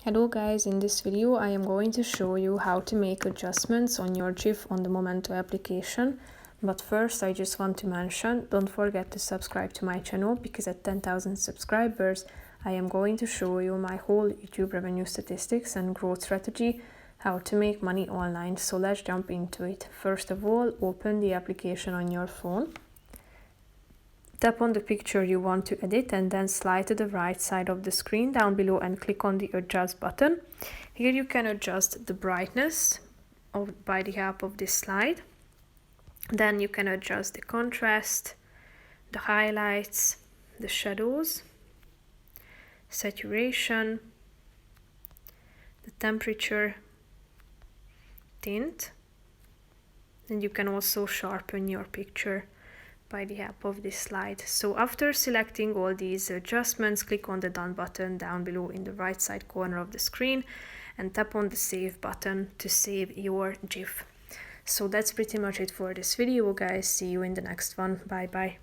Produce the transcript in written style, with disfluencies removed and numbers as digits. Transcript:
Hello guys, in this video I am going to show you how to make adjustments on your GIF on the Momento application. But first I just want to mention, don't forget to subscribe to my channel because at 10,000 subscribers I am going to show you my whole YouTube revenue statistics and growth strategy, how to make money online. So let's jump into it. First of all, open the application on your phone. Tap on the picture you want to edit and then slide to the right side of the screen down below and click on the adjust button. Here you can adjust the brightness by the help of this slide. Then you can adjust the contrast, the highlights, the shadows, saturation, the temperature, tint, and you can also sharpen your picture by the help of this slide. So after selecting all these adjustments, click on the done button down below in the right side corner of the screen and tap on the save button to save your GIF. So that's pretty much it for this video, guys. See you in the next one. Bye bye.